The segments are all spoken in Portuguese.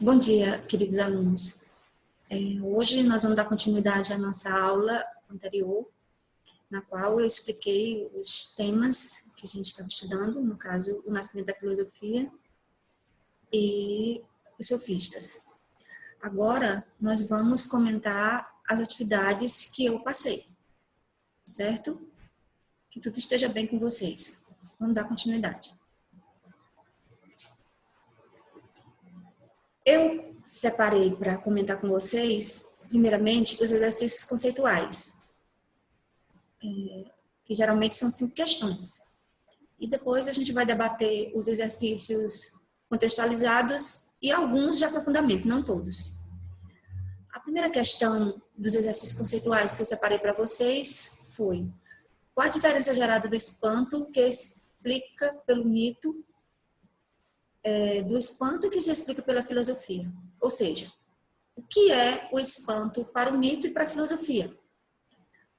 Bom dia, queridos alunos. Hoje nós vamos dar continuidade à nossa aula anterior, na qual eu expliquei os temas que a gente estava estudando, no caso, o nascimento da filosofia e os sofistas. Agora, nós vamos comentar as atividades que eu passei, certo? Que tudo esteja bem com vocês. Vamos dar continuidade. Eu separei para comentar com vocês, primeiramente, os exercícios conceituais, que geralmente são 5 questões. E depois a gente vai debater os exercícios contextualizados e alguns de aprofundamento, não todos. A primeira questão dos exercícios conceituais que eu separei para vocês foi: qual a diferença gerada do espanto que explica pelo mito, do espanto que se explica pela filosofia? Ou seja, o que é o espanto para o mito e para a filosofia?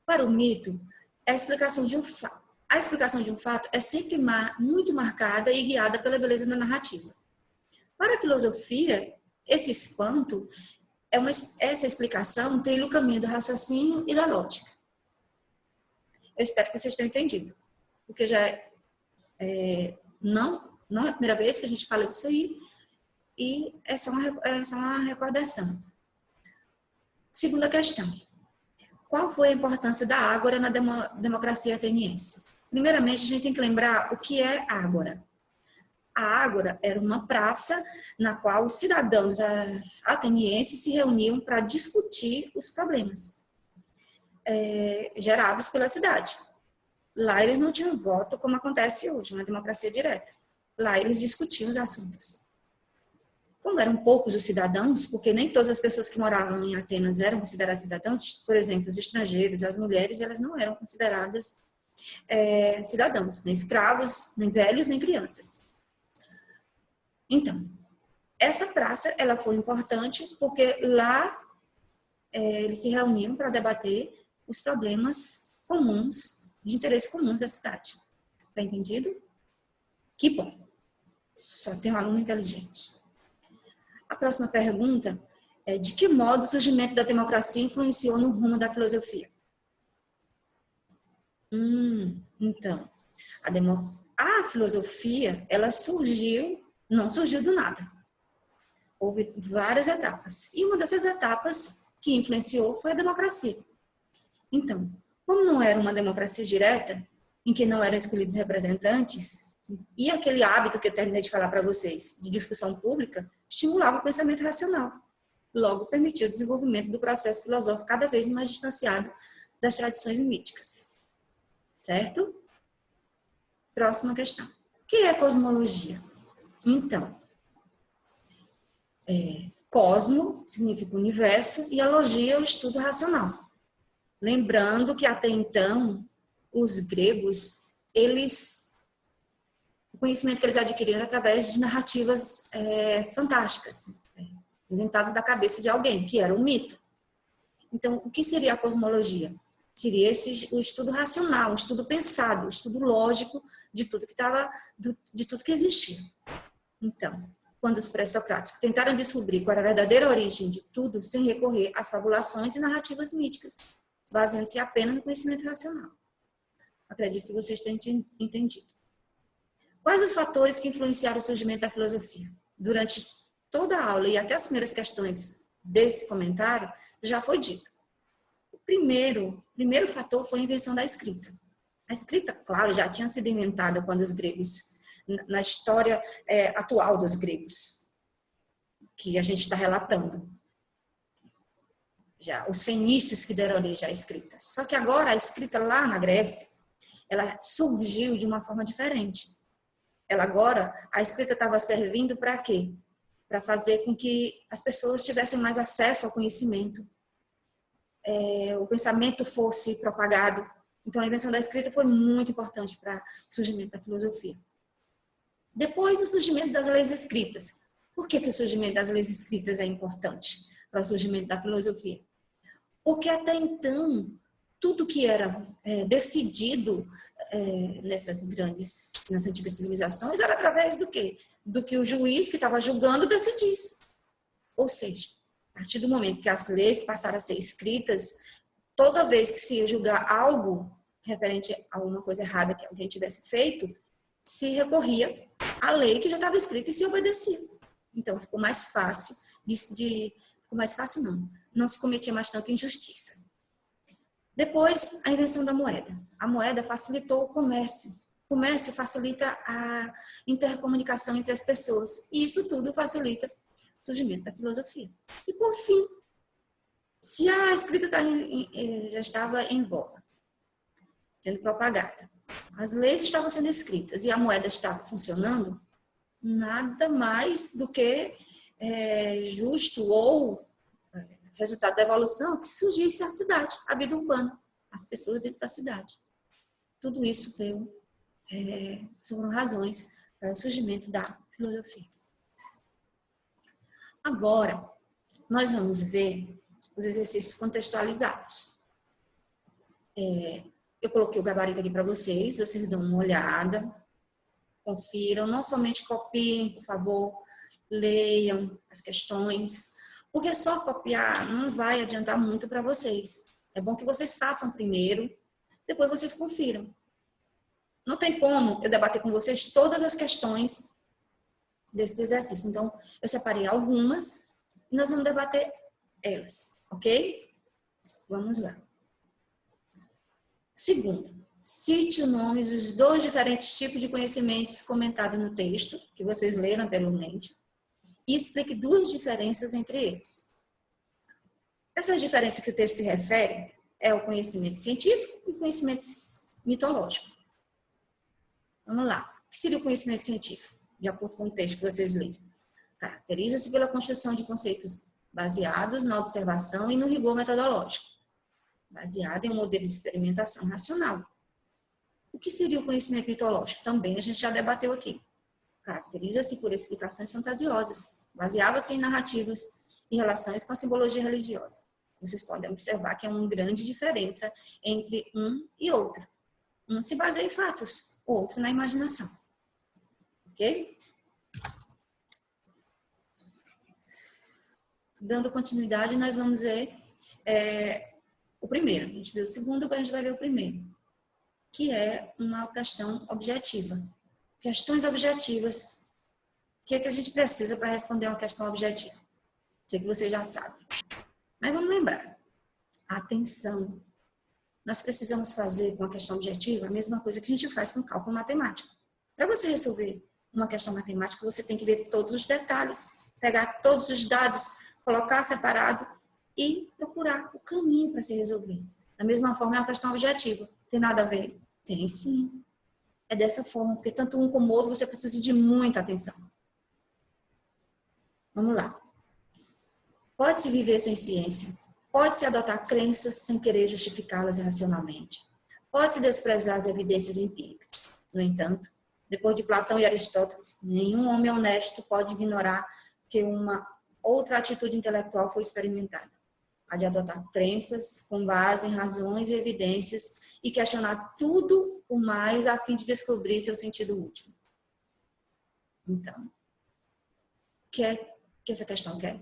Para o mito, é a explicação de um fato. A explicação de um fato é sempre muito marcada e guiada pela beleza da narrativa. Para a filosofia, esse espanto, essa explicação trilha o caminho do raciocínio e da lógica. Eu espero que vocês tenham entendido, porque já não é a primeira vez que a gente fala disso aí, e é só uma recordação. Segunda questão: qual foi a importância da ágora na democracia ateniense? Primeiramente, a gente tem que lembrar o que é ágora. A ágora era uma praça na qual os cidadãos atenienses se reuniam para discutir os problemas gerados pela cidade. Lá eles não tinham voto, como acontece hoje, uma democracia direta. Lá eles discutiam os assuntos. Como eram poucos os cidadãos, porque nem todas as pessoas que moravam em Atenas eram consideradas cidadãos, por exemplo, os estrangeiros, as mulheres, elas não eram consideradas cidadãos, nem escravos, nem velhos, nem crianças. Então, essa praça, ela foi importante porque lá eles se reuniam para debater os problemas comuns, de interesse comum da cidade. Está entendido? Que bom. Só tem um aluno inteligente. A próxima pergunta é: de que modo o surgimento da democracia influenciou no rumo da filosofia? Então, a filosofia, ela não surgiu do nada. Houve várias etapas. E uma dessas etapas que influenciou foi a democracia. Então, como não era uma democracia direta, em que não eram escolhidos representantes, e aquele hábito que eu terminei de falar para vocês, de discussão pública, estimulava o pensamento racional. Logo, permitiu o desenvolvimento do processo filosófico cada vez mais distanciado das tradições míticas. Certo? Próxima questão: o que é cosmologia? Então, cosmo significa universo e a logia é o estudo racional. Lembrando que até então, os gregos, o conhecimento que eles adquiriram através de narrativas fantásticas, inventadas da cabeça de alguém, que era um mito. Então, o que seria a cosmologia? Seria o estudo racional, o estudo pensado, o estudo lógico de tudo que existia. Então, quando os pré-socráticos tentaram descobrir qual era a verdadeira origem de tudo, sem recorrer às fabulações e narrativas míticas, baseando-se apenas no conhecimento racional. Acredito que vocês tenham entendido. Quais os fatores que influenciaram o surgimento da filosofia? Durante toda a aula e até as primeiras questões desse comentário, já foi dito. O primeiro fator foi a invenção da escrita. A escrita, claro, já tinha sido inventada quando os gregos, na história atual dos gregos, que a gente está relatando. Já os fenícios que deram origem à escrita. Só que agora a escrita lá na Grécia, ela surgiu de uma forma diferente. A escrita estava servindo para quê? Para fazer com que as pessoas tivessem mais acesso ao conhecimento. O pensamento fosse propagado. Então, a invenção da escrita foi muito importante para o surgimento da filosofia. Depois, o surgimento das leis escritas. Por que o surgimento das leis escritas é importante para o surgimento da filosofia? Porque até então, tudo que era decidido nas antigas civilizações era através do quê? Do que o juiz que estava julgando decidisse. Ou seja, a partir do momento que as leis passaram a ser escritas, toda vez que se ia julgar algo referente a alguma coisa errada que alguém tivesse feito, se recorria à lei que já estava escrita e se obedecia. Então, ficou mais fácil ficou mais fácil não se cometia mais tanta injustiça. Depois, a invenção da moeda. A moeda facilitou o comércio. O comércio facilita a intercomunicação entre as pessoas. E isso tudo facilita o surgimento da filosofia. E, por fim, se a escrita já estava em voga, sendo propagada, as leis estavam sendo escritas e a moeda estava funcionando, nada mais do que justo ou resultado da evolução que surgisse a cidade, a vida urbana, as pessoas dentro da cidade. Tudo isso foram razões para o surgimento da filosofia. Agora, nós vamos ver os exercícios contextualizados. Eu coloquei o gabarito aqui para vocês dão uma olhada, confiram, não somente copiem, por favor, leiam as questões, porque só copiar não vai adiantar muito para vocês. É bom que vocês façam primeiro, depois vocês confiram. Não tem como eu debater com vocês todas as questões desse exercício. Então, eu separei algumas e nós vamos debater elas, ok? Vamos lá. Segundo, cite o nome dos 2 diferentes tipos de conhecimentos comentados no texto, que vocês leram anteriormente, e explique 2 diferenças entre eles. Essas diferenças que o texto se refere é o conhecimento científico e o conhecimento mitológico. Vamos lá. O que seria o conhecimento científico, de acordo com o texto que vocês leram? Caracteriza-se pela construção de conceitos baseados na observação e no rigor metodológico, baseado em um modelo de experimentação racional. O que seria o conhecimento mitológico? Também a gente já debateu aqui. Caracteriza-se por explicações fantasiosas, baseava-se em narrativas e relações com a simbologia religiosa. Vocês podem observar que há uma grande diferença entre um e outro. Um se baseia em fatos, o outro na imaginação. Ok? Dando continuidade, nós vamos ver o primeiro. A gente viu o segundo, agora a gente vai ver o primeiro, que é uma questão objetiva. Questões objetivas. O que é que a gente precisa para responder uma questão objetiva? Sei que você já sabe. Mas vamos lembrar. Atenção. Nós precisamos fazer com a questão objetiva a mesma coisa que a gente faz com cálculo matemático. Para você resolver uma questão matemática, você tem que ver todos os detalhes, pegar todos os dados, colocar separado e procurar o caminho para se resolver. Da mesma forma, é uma questão objetiva. Tem nada a ver? Tem sim. É dessa forma, porque tanto um como o outro você precisa de muita atenção. Vamos lá. Pode-se viver sem ciência. Pode-se adotar crenças sem querer justificá-las racionalmente. Pode-se desprezar as evidências empíricas. No entanto, depois de Platão e Aristóteles, nenhum homem honesto pode ignorar que uma outra atitude intelectual foi experimentada. A de adotar crenças com base em razões e evidências e questionar tudo o mais a fim de descobrir seu sentido último. Então, o que essa questão quer?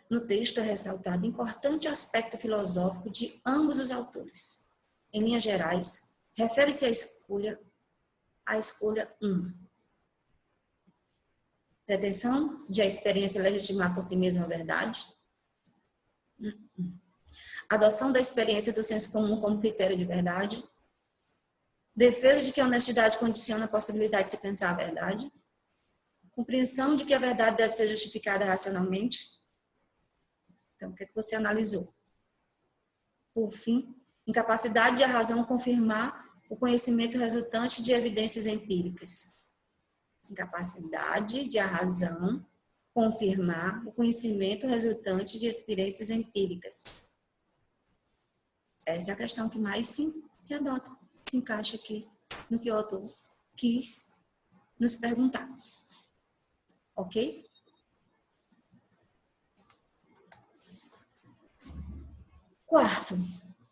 No texto é ressaltado importante aspecto filosófico de ambos os autores. Em linhas gerais, refere-se à escolha 1. Pretensão de a experiência legitimar por si mesma a verdade. Adoção da experiência do senso comum como critério de verdade. Defesa de que a honestidade condiciona a possibilidade de se pensar a verdade. Compreensão de que a verdade deve ser justificada racionalmente. Então, o que você analisou? Por fim, incapacidade de a razão confirmar o conhecimento resultante de evidências empíricas. Incapacidade de a razão confirmar o conhecimento resultante de experiências empíricas. Essa é a questão que mais se adota, se encaixa aqui no que o autor quis nos perguntar. Ok? Quarto,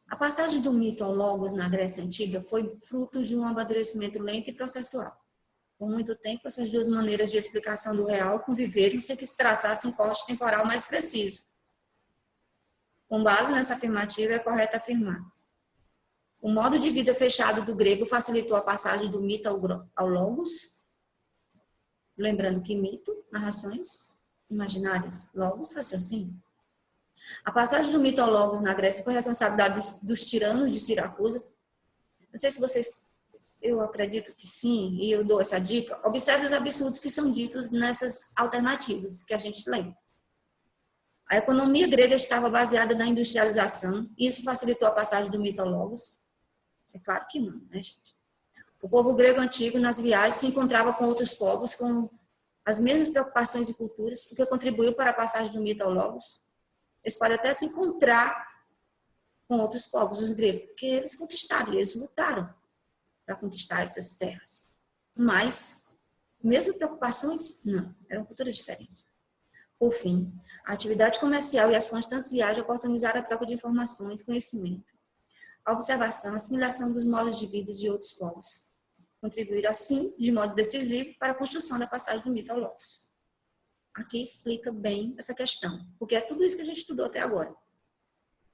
a passagem do mito ao logos na Grécia Antiga foi fruto de um amadurecimento lento e processual. Por muito tempo, essas duas maneiras de explicação do real conviveram sem que se traçasse um corte temporal mais preciso. Com base nessa afirmativa, é correto afirmar: o modo de vida fechado do grego facilitou a passagem do mito ao logos, lembrando que mito, narrações imaginárias, logos, raciocínio. A passagem do mito ao logos na Grécia foi responsabilidade dos tiranos de Siracusa. Não sei se vocês, eu acredito que sim, e eu dou essa dica. Observe os absurdos que são ditos nessas alternativas que a gente lê. A economia grega estava baseada na industrialização, e isso facilitou a passagem do mito ao logos? É claro que não, né, gente? O povo grego antigo, nas viagens, se encontrava com outros povos com as mesmas preocupações e culturas, o que contribuiu para a passagem do mito ao logos. Eles podem até se encontrar com outros povos, os gregos, porque eles conquistaram, eles lutaram para conquistar essas terras. Mas, mesmo preocupações, não, eram culturas diferentes. Por fim, a atividade comercial e as constantes viagens oportunizaram a troca de informações, conhecimento, a observação, a assimilação dos modos de vida de outros povos. Contribuíram, assim, de modo decisivo para a construção da passagem do mito ao logos. Aqui explica bem essa questão, porque é tudo isso que a gente estudou até agora.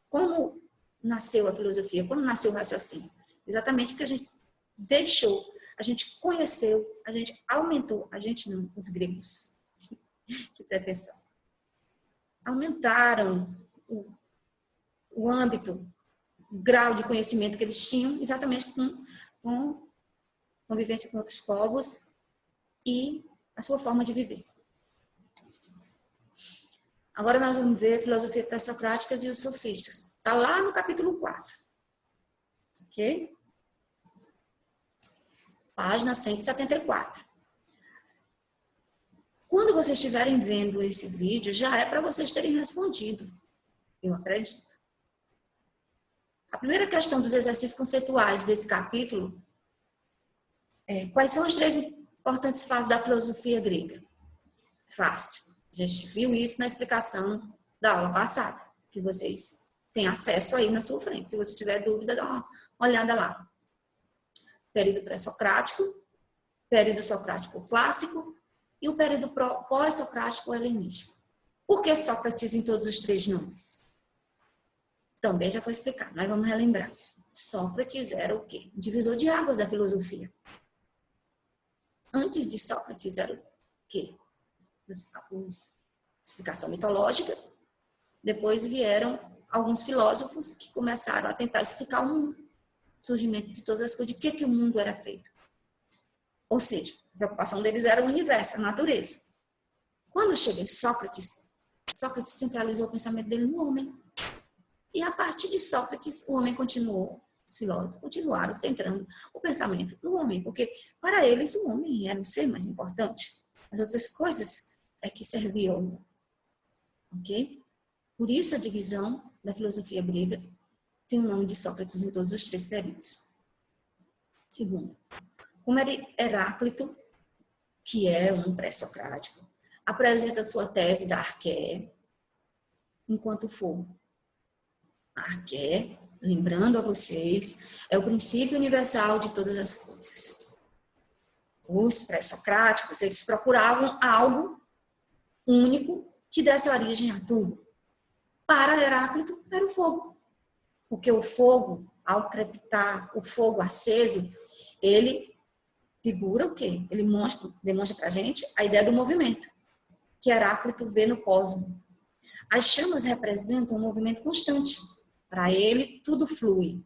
Como nasceu a filosofia? Como nasceu o raciocínio? Exatamente porque a gente deixou, a gente conheceu, a gente aumentou, a gente não, os gregos. Que pretensão. Aumentaram o âmbito, o grau de conhecimento que eles tinham, exatamente com convivência com outros povos e a sua forma de viver. Agora nós vamos ver a filosofia pré-socrática e os sofistas. Está lá no capítulo 4. Ok? Página 174. Quando vocês estiverem vendo esse vídeo, já é para vocês terem respondido. Eu acredito. A primeira questão dos exercícios conceituais desse capítulo é: quais são as 3 importantes fases da filosofia grega? Fácil. A gente viu isso na explicação da aula passada, que vocês têm acesso aí na sua frente. Se você tiver dúvida, dá uma olhada lá. Período pré-socrático, período socrático clássico e o período pós-socrático helenístico. Por que Sócrates em todos os 3 nomes? Também já foi explicado, mas vamos relembrar. Sócrates era o quê? O divisor de águas da filosofia. Antes de Sócrates era o quê? Explicação mitológica. Depois vieram alguns filósofos que começaram a tentar explicar o surgimento de todas as coisas, de que o mundo era feito. Ou seja, a preocupação deles era o universo, a natureza. Quando chega em Sócrates, Sócrates centralizou o pensamento dele no homem. E a partir de Sócrates, o homem continuou, os filósofos continuaram centrando o pensamento no homem, porque para eles o homem era o ser mais importante. As outras coisas é que serviam. Ok? Por isso a divisão da filosofia grega tem o nome de Sócrates em todos os 3 períodos. Segundo, como Heráclito, que é um pré-socrático, apresenta sua tese da arqué enquanto fogo. A arqué, lembrando a vocês, é o princípio universal de todas as coisas. Os pré-socráticos, eles procuravam algo único que desse origem a tudo. Para Heráclito, era o fogo. Porque o fogo, ao crepitar, o fogo aceso, ele figura o quê? Ele demonstra para a gente a ideia do movimento, que Heráclito vê no cosmos. As chamas representam um movimento constante. Para ele, tudo flui.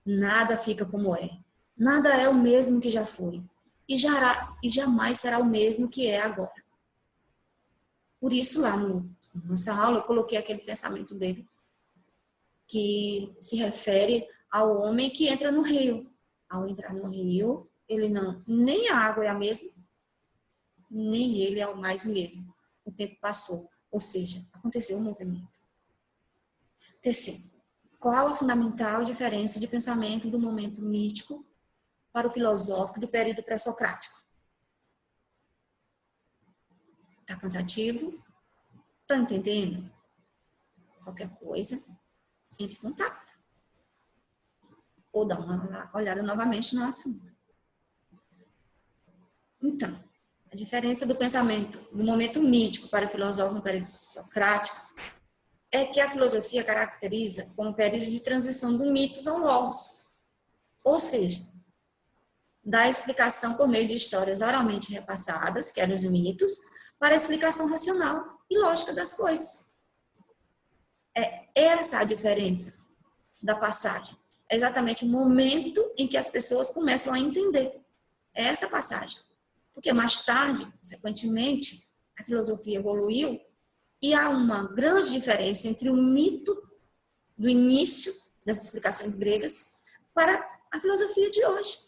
Nada fica como é. Nada é o mesmo que já foi. E jamais será o mesmo que é agora. Por isso, lá na nossa aula, eu coloquei aquele pensamento dele, que se refere ao homem que entra no rio. Ao entrar no rio, ele não, nem a água é a mesma, nem ele é mais o mesmo. O tempo passou, ou seja, aconteceu um movimento. Terceiro, qual a fundamental diferença de pensamento do momento mítico para o filosófico do período pré-socrático? Está cansativo? Está entendendo? Qualquer coisa, entre em contato. Ou dá uma olhada novamente no assunto. Então, a diferença do pensamento do momento mítico para o filósofo no período socrático é que a filosofia caracteriza como período de transição do mitos ao logos, ou seja, da explicação por meio de histórias oralmente repassadas, que eram os mitos, para a explicação racional e lógica das coisas. É essa a diferença da passagem. É exatamente o momento em que as pessoas começam a entender. É essa passagem. Porque mais tarde, consequentemente, a filosofia evoluiu e há uma grande diferença entre o mito do início das explicações gregas para a filosofia de hoje.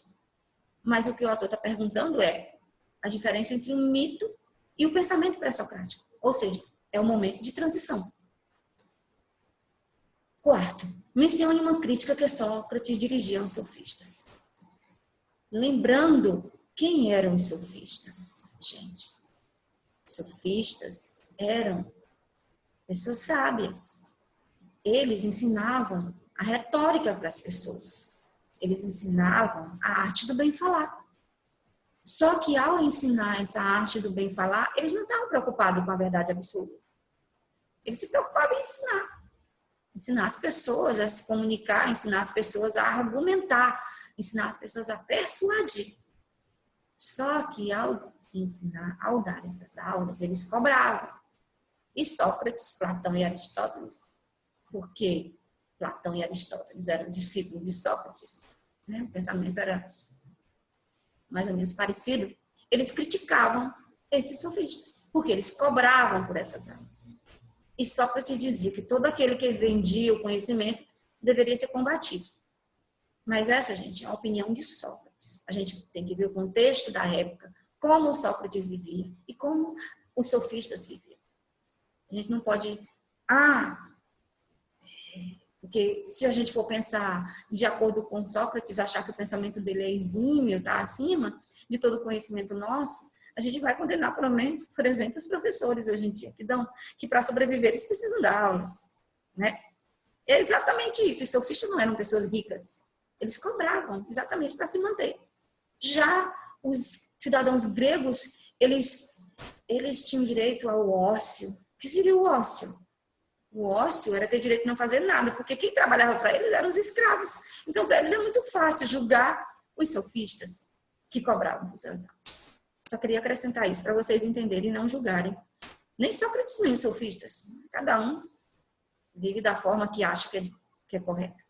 Mas o que o autor está perguntando é a diferença entre o mito e o pensamento pré-socrático. Ou seja, é um momento de transição. Quarto, mencione uma crítica que Sócrates dirigia aos sofistas. Lembrando quem eram os sofistas, gente. Os sofistas eram pessoas sábias. Eles ensinavam a retórica para as pessoas. Eles ensinavam a arte do bem falar. Só que ao ensinar essa arte do bem falar, eles não estavam preocupados com a verdade absoluta. Eles se preocupavam em ensinar. Ensinar as pessoas a se comunicar, ensinar as pessoas a argumentar, ensinar as pessoas a persuadir. Só que ao ensinar, ao dar essas aulas, eles cobravam. E Sócrates, Platão e Aristóteles, porque Platão e Aristóteles eram discípulos de Sócrates, né? O pensamento era mais ou menos parecido, eles criticavam esses sofistas, porque eles cobravam por essas aulas. E Sócrates dizia que todo aquele que vendia o conhecimento deveria ser combatido. Mas essa, gente, é a opinião de Sócrates. A gente tem que ver o contexto da época, como Sócrates vivia e como os sofistas viviam. A gente não pode... porque se a gente for pensar de acordo com Sócrates, achar que o pensamento dele é exímio, está acima de todo o conhecimento nosso, a gente vai condenar, por exemplo, os professores hoje em dia, que para sobreviver eles precisam dar aulas, né? É exatamente isso. Os sofistas não eram pessoas ricas. Eles cobravam exatamente para se manter. Já os cidadãos gregos, eles tinham direito ao ócio. O que seria o ócio? O ócio era ter direito de não fazer nada, porque quem trabalhava para eles eram os escravos. Então, para eles é muito fácil julgar os sofistas que cobravam os seus autos. Só queria acrescentar isso para vocês entenderem e não julgarem. Nem Sócrates, nem os sofistas. Cada um vive da forma que acha que é correta.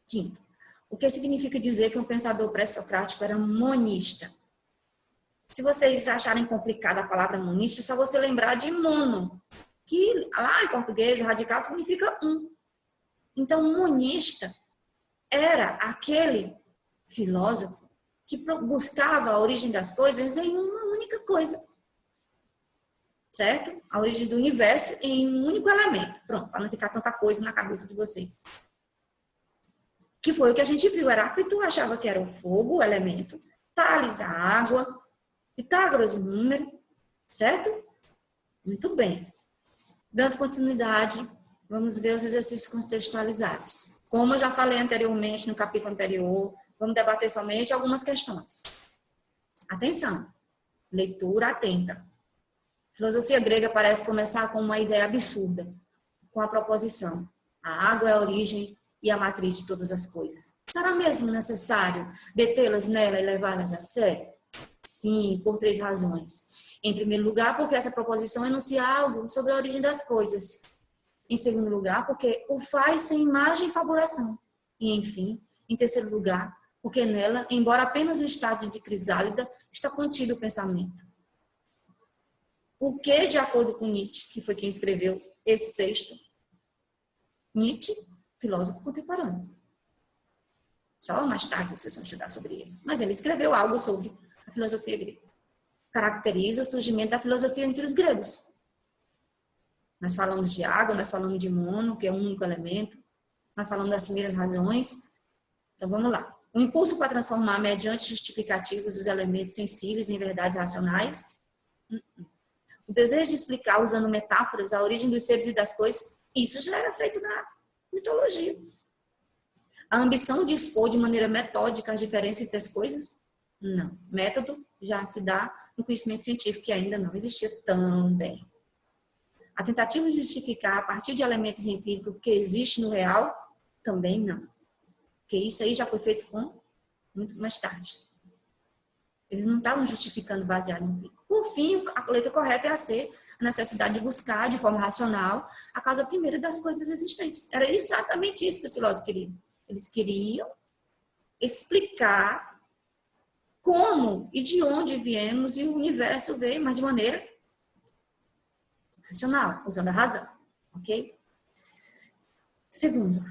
Quinto, o que significa dizer que um pensador pré-socrático era monista? Se vocês acharem complicada a palavra monista, é só você lembrar de mono, que lá em português, radical, significa um. Então, monista era aquele filósofo que buscava a origem das coisas em uma única coisa. Certo? A origem do universo em um único elemento. Pronto, para não ficar tanta coisa na cabeça de vocês. Que foi o que a gente viu. Heráclito achava que era o fogo, o elemento, Tales, a água, Pitágoras, o número. Certo? Muito bem. Dando continuidade, vamos ver os exercícios contextualizados. Como eu já falei anteriormente, no capítulo anterior, vamos debater somente algumas questões. Atenção, leitura atenta. A filosofia grega parece começar com uma ideia absurda, com a proposição: a água é a origem e a matriz de todas as coisas. Será mesmo necessário detê-las nela e levá-las a sério? Sim, por 3 razões. Em primeiro lugar, porque essa proposição enuncia algo sobre a origem das coisas. Em segundo lugar, porque o faz sem imagem e fabulação. E, enfim, em terceiro lugar, porque nela, embora apenas o estádio de crisálida, está contido o pensamento. O que, de acordo com Nietzsche, que foi quem escreveu esse texto? Nietzsche, filósofo contemporâneo. Só mais tarde vocês vão estudar sobre ele. Mas ele escreveu algo sobre a filosofia grega. Caracteriza o surgimento da filosofia entre os gregos. Nós falamos de água, nós falamos de mono, que é um único elemento. Nós falamos das primeiras razões. Então, vamos lá. O impulso para transformar, mediante justificativos, os elementos sensíveis em verdades racionais. O desejo de explicar, usando metáforas, a origem dos seres e das coisas. Isso já era feito na mitologia. A ambição de expor de maneira metódica as diferenças entre as coisas? Não. Método já se dá no conhecimento científico, que ainda não existia também. A tentativa de justificar a partir de elementos empíricos que existe no real, também não. Porque isso aí já foi feito muito mais tarde. Eles não estavam justificando baseado em empírico. Por fim, a letra correta é a C, a necessidade de buscar de forma racional a causa primeira das coisas existentes. Era exatamente isso que os filósofos queriam. Eles queriam explicar como e de onde viemos e o universo veio, mas de maneira racional, usando a razão. Ok? Segundo,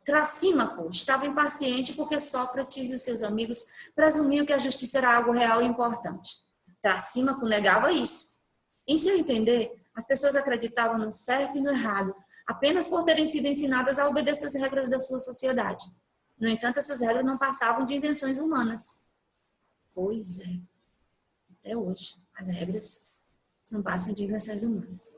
Trasímaco estava impaciente porque Sócrates e os seus amigos presumiam que a justiça era algo real e importante. Trasímaco negava isso. Em seu entender, as pessoas acreditavam no certo e no errado, apenas por terem sido ensinadas a obedecer as regras da sua sociedade. No entanto, essas regras não passavam de invenções humanas. Pois é, até hoje, as regras não passam de invenções humanas.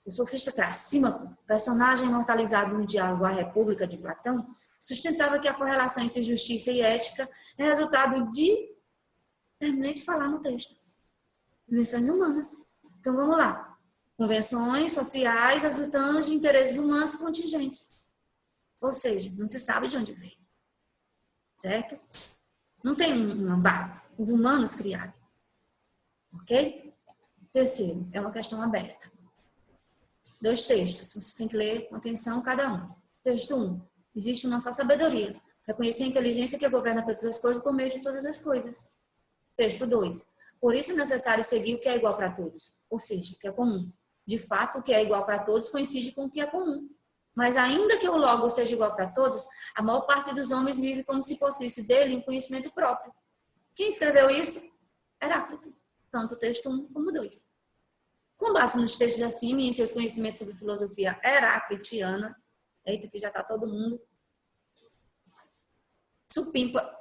O sofista Trasímaco, personagem imortalizado no diálogo A República de Platão, sustentava que a correlação entre justiça e ética é resultado de... Terminei de falar no texto. Invenções humanas. Então, vamos lá. Convenções sociais resultantes de interesses humanos contingentes. Ou seja, não se sabe de onde veio. Certo? Não tem uma base. Os humanos criaram. Ok? Terceiro, é uma questão aberta. 2 textos, você tem que ler com atenção cada um. Texto 1. Existe uma só sabedoria. Reconhecer a inteligência que governa todas as coisas por meio de todas as coisas. Texto 2. Por isso é necessário seguir o que é igual para todos, ou seja, o que é comum. De fato, o que é igual para todos coincide com o que é comum. Mas ainda que o Logos seja igual para todos, a maior parte dos homens vive como se possuísse dele um conhecimento próprio. Quem escreveu isso? Heráclito. Tanto o texto 1 como o 2. Com base nos textos acima e em seus conhecimentos sobre filosofia heraclitiana, eita, que já está todo mundo, supimpa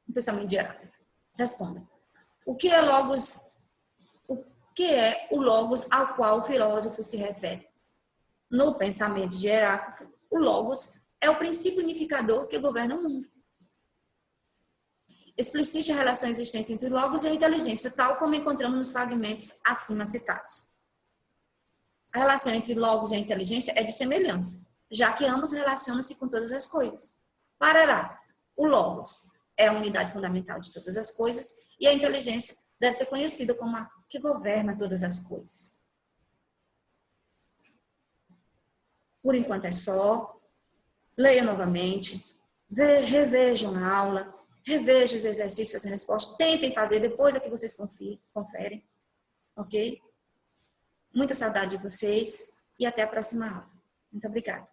o pensamento de Heráclito. Responda. O que é Logos? O que é o Logos ao qual o filósofo se refere? No pensamento de Heráclito, o Logos é o princípio unificador que governa o mundo. Explicite a relação existente entre o Logos e a inteligência, tal como encontramos nos fragmentos acima citados. A relação entre Logos e a inteligência é de semelhança, já que ambos relacionam-se com todas as coisas. Para Heráclito, o Logos é a unidade fundamental de todas as coisas e a inteligência deve ser conhecida como a que governa todas as coisas. Por enquanto é só. Leia novamente, revejam a aula, revejam os exercícios, as respostas, tentem fazer depois é que vocês conferem, ok? Muita saudade de vocês e até a próxima aula. Muito obrigada.